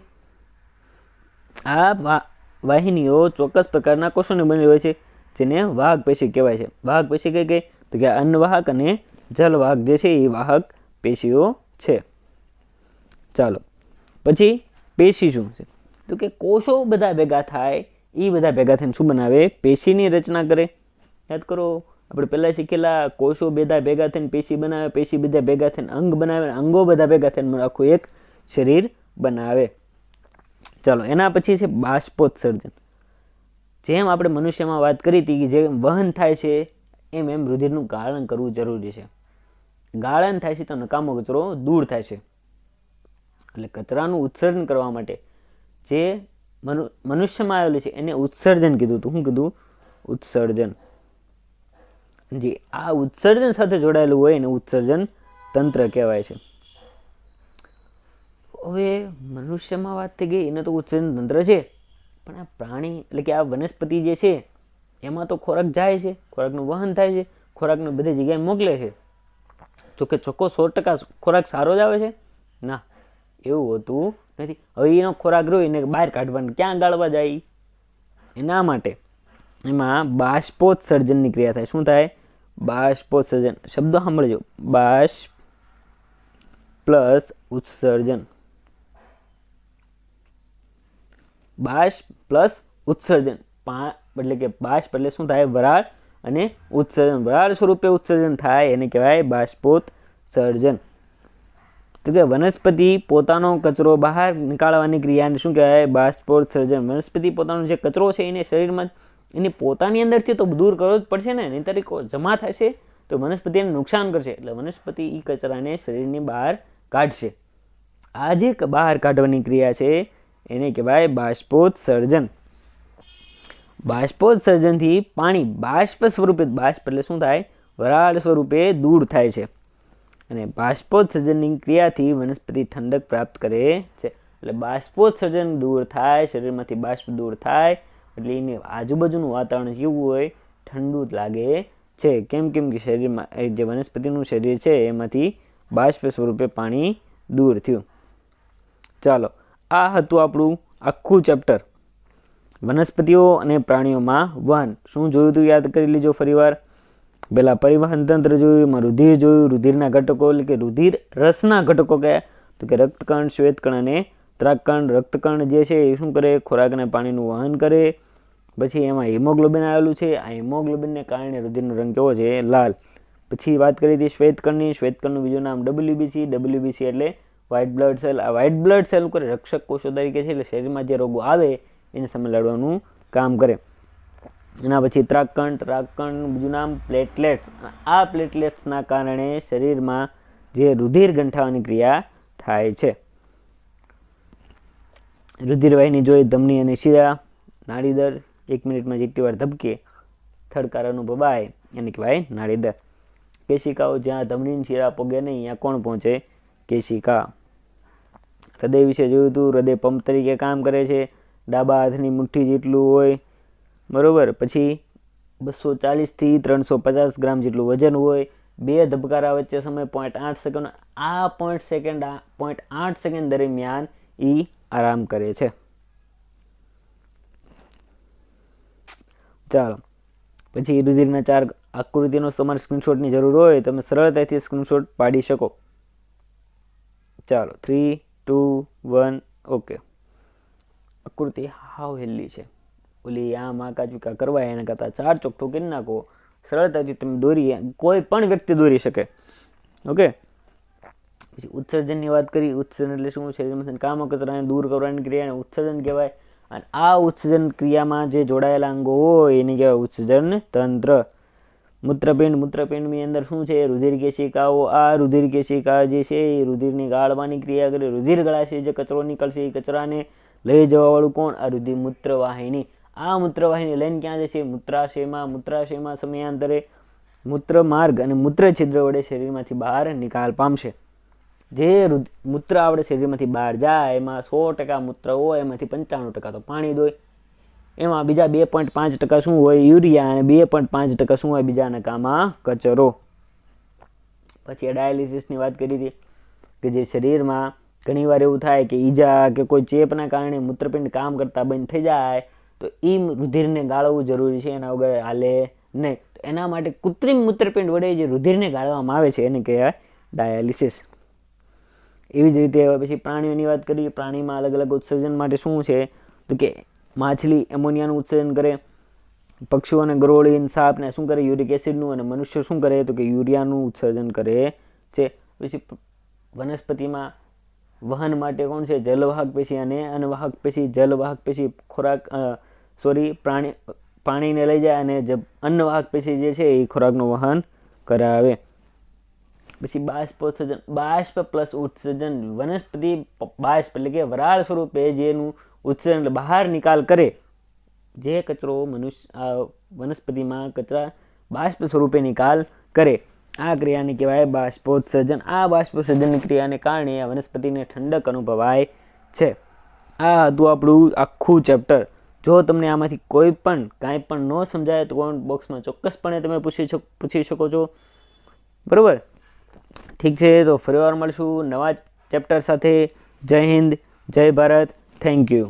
આ વાહિનીઓ ચોક્કસ પ્રકારના કોષોને બનેલી હોય છે જેને વાહક પેશી કહેવાય છે. વાહક પેશી કઈ? તો કે અન્નવાહક અને જલવાહક જે છે એ વાહક પેશીઓ છે. ચાલો, પછી પેશી શું છે? તો કે કોષો બધા ભેગા થાય, એ બધા ભેગા થઈને શું બનાવે? પેશીની રચના કરે. યાદ કરો, આપણે પહેલાં શીખેલા કોષો બધા ભેગા થઈને પેશી બનાવે, પેશી બધા ભેગા થઈને અંગ બનાવે, અંગો બધા ભેગા થઈને આખું એક શરીર બનાવે. ચાલો, એના પછી છે બાષ્પોત્સર્જન. જેમ આપણે મનુષ્યમાં વાત કરી હતી કે જે વહન થાય છે એમ રુધિરનું ગાળણ કરવું જરૂરી છે. ગાળણ થાય છે તો નકામો કચરો દૂર થાય છે. એટલે કચરાનું ઉત્સર્જન કરવા માટે જે મનુષ્યમાં આવેલું છે એને ઉત્સર્જન કીધું હતું. શું કીધું? ઉત્સર્જન. જે આ ઉત્સર્જન સાથે જોડાયેલું હોય એને ઉત્સર્જન તંત્ર કહેવાય છે. હવે મનુષ્યમાં વાત થઈ ગઈ, એને તો ઉત્સર્જન તંત્ર છે, પણ આ પ્રાણી એટલે કે આ વનસ્પતિ જે છે એમાં તો ખોરાક જાય છે, ખોરાકનું વહન થાય છે, ખોરાકને બધી જગ્યાએ મોકલે છે. જોકે ચોખ્ખો 100% ખોરાક સારો જ આવે છે? ના, એવું હોતું નથી. હવે એનો ખોરાક રહ્યો એને બહાર કાઢવાનું, ક્યાં ગાળવા જાય? એના માટે એમાં બાષ્પોત્સર્જનની ક્રિયા થાય. શું થાય? બાષ્પોત્સર્જન. શબ્દો સાંભળજો, બાષ્પ પ્લસ ઉત્સર્જન. બાષ્પ પ્લસ ઉત્સર્જન. એટલે કે બાષ્પ એટલે શું થાય? વરાળ, અને ઉત્સર્જન વરાળ સ્વરૂપે ઉત્સર્જન થાય એને કહેવાય બાષ્પોત્સર્જન. તો કે વનસ્પતિ પોતાનો કચરો બહાર નીકાળવાની ક્રિયાને શું કહેવાય? બાષ્પોત્સર્જન. વનસ્પતિ પોતાનો જે કચરો છે એને શરીરમાં એની પોતાની અંદરથી તો દૂર કરવો જ પડશે ને, નહીં તરીકો જમા થશે તો વનસ્પતિને નુકસાન કરશે. એટલે વનસ્પતિ એ કચરાને શરીરની બહાર કાઢશે. આ જે બહાર કાઢવાની ક્રિયા છે એને કહેવાય બાષ્પોત્સર્જન. બાષ્પોત્સર્જનથી પાણી બાષ્પ સ્વરૂપે, બાષ્પ એટલે શું થાય? વરાળ સ્વરૂપે દૂર થાય છે. અને બાષ્પોત્સર્જનની ક્રિયાથી વનસ્પતિ ઠંડક પ્રાપ્ત કરે છે. એટલે બાષ્પોત્સર્જન દૂર થાય, શરીરમાંથી બાષ્પ દૂર થાય એટલે એને આજુબાજુનું વાતાવરણ કેવું હોય? ઠંડુ જ લાગે છે. કેમ કે શરીરમાં જે વનસ્પતિનું શરીર છે એમાંથી બાષ્પ સ્વરૂપે પાણી દૂર થયું. ચાલો, આ હતું આપણું આખું ચેપ્ટર વનસ્પતિઓ અને પ્રાણીઓમાં વહન. શું જોયું હતું? યાદ કરી લીજો ફરીવાર. પહેલાં પરિવહન તંત્ર જોયું, એમાં રુધિર જોયું, રુધિરના ઘટકો એટલે કે રુધિર રસના ઘટકો કયા? તો કે રક્તકણ, શ્વેતકણ અને ત્રાકકણ. રક્તકણ જે છે એ શું કરે? ખોરાક અને પાણીનું વહન કરે. પછી એમાં હિમોગ્લોબિન આવેલું છે. આ હિમોગ્લોબિનને કારણે રુધિરનો રંગ કેવો છે? લાલ. પછી વાત કરી હતી શ્વેતકણની. શ્વેતકણનું બીજું નામ WBC. WBC એટલે વ્હાઇટ બ્લડ સેલ. આ વ્હાઇટ બ્લડ સેલ કરે રક્ષક કોષો તરીકે છે, એટલે શરીરમાં જે રોગો આવે એની સામે લડવાનું કામ કરે. એના પછી ત્રાકકણ. ત્રાકકણનું બીજું નામ પ્લેટલેટ્સ. આ પ્લેટલેટ્સના કારણે શરીરમાં જે રુધિર ગંઠાવાની ક્રિયા થાય છે. રુધિરવાહિની જોઈ, ધમની અને શિરા, નાડીદર 1 મિનિટમાં જેટલી વાર ધબકે, થડકાર અનુભવાય એને કહેવાય નાડીદર. કેશિકાઓ જ્યાં ધમની શિરા પગે નહીં ત્યાં કોણ પહોંચે? કેશિકા. હૃદય વિશે જોયું હતું. હૃદય પંપ તરીકે કામ કરે છે. ડાબા હાથની મુઠ્ઠી જેટલું હોય, બરોબર. પછી 240 થી 350 ગ્રામ જેટલું વજન હોય, 2 ધબકારા વચ્ચે સમય 0.8 સેકન્ડ. આ 0.8 સેકન્ડ દરમિયાન એ આરામ કરે છે. ચાલો પછી રુધિરના 4 આકૃતિનો તમારે સ્ક્રીનશોટની જરૂર હોય તમે સરળતાથી સ્ક્રીનશોટ પાડી શકો. ચાલો 3, 2, 1 ઓકે. આકૃતિ હાવ હેલ્દી છે. ઓલી આમ આકા ચૂકા કરવા એના કરતાં 4 ચોક ઠોકી નાખો, સરળતાથી તમે દોરી કોઈ પણ વ્યક્તિ દોરી શકે. ઓકે. પછી ઉત્સર્જનની વાત કરી. ઉત્સર્જન એટલે શું? શરીરમાંથી કામ કચરાને દૂર કરવાની ક્રિયાને ઉત્સર્જન કહેવાય. અને આ ઉત્સર્જન ક્રિયામાં જે જોડાયેલા અંગો હોય એને કહેવાય ઉત્સર્જન તંત્ર. મૂત્રપિંડની અંદર શું છે? રુધિર કેશિકાઓ. આ રુધિર કેશિકા જે છે એ રુધિરની ગાળવાની ક્રિયા કરે. રુધિર ગળાશે, જે કચરો નીકળશે એ કચરાને લઈ જવાવાળું કોણ? આ રુધિર મૂત્રવાહિની. આ મૂત્રવાહિની લઈને ક્યાં જશે? મૂત્રાશયમાં. મૂત્રાશયમાં સમયાંતરે મૂત્ર માર્ગ અને મૂત્ર છિદ્ર વડે શરીરમાંથી બહાર નિકાલ પામશે. જે મૂત્ર આપણે શરીરમાંથી બહાર જાય એમાં 100% મૂત્ર હોય, એમાંથી 95% તો પાણી દોય. એમાં બીજા 2.5% શું હોય? યુરિયા. અને 2.5% શું હોય? બીજા નકામાં કચરો. પછી ડાયાલિસિસની વાત કરી હતી કે જે શરીરમાં ઘણીવાર એવું થાય કે ઈજા કે કોઈ ચેપના કારણે મૂત્રપિંડ કામ કરતા બંધ થઈ જાય તો એ રુધિરને ગાળવું જરૂરી છે, એના વગર હાલે નહીં. એના માટે કૃત્રિમ મૂત્રપિંડ વડે જે રુધિરને ગાળવામાં આવે છે એને કહેવાય ડાયાલિસિસ. એવી જ રીતે પછી પ્રાણીઓની વાત કરીએ. પ્રાણીમાં અલગ અલગ ઉત્સર્જન માટે શું છે? તો કે માછલી એમોનિયાનું ઉત્સર્જન કરે, પક્ષીઓ અને ગરોળી સાપને શું કરે? યુરિક એસિડનું. અને મનુષ્ય શું કરે? તો કે યુરિયાનું ઉત્સર્જન કરે છે. પછી વનસ્પતિમાં વહન માટે કોણ છે? જલવાહક પેશી અને અનવાહક પેશી. જલવાહક પેશી પાણીને લઈ જાય અને અન્નવાહક પેશી જે છે એ ખોરાકનું વહન કરાવે. પછી બાષ્પોત્સર્જન. બાષ્પ પ્લસ ઉત્સર્જન. વનસ્પતિ બાષ્પ એટલે કે વરાળ સ્વરૂપે જેનું ઉત્સર્જન એટલે બહાર નિકાલ કરે, જે કચરો વનસ્પતિમાં કચરા બાષ્પ સ્વરૂપે નિકાલ કરે, આ ક્રિયાને કહેવાય બાષ્પોત્સર્જન. આ બાષ્પોત્સર્જનની ક્રિયાને કારણે આ વનસ્પતિને ઠંડક અનુભવાય છે. આ હતું આપણું આખું ચેપ્ટર. જો તમને આમાંથી કોઈ પણ કાંઈ પણ ન સમજાય તો કોમેન્ટ બોક્સમાં ચોક્કસપણે તમે પૂછી શકો છો. બરાબર? ઠીક છે, તો ફરીવાર મળશું નવા ચેપ્ટર સાથે. જય હિન્દ, જય ભારત. Thank you.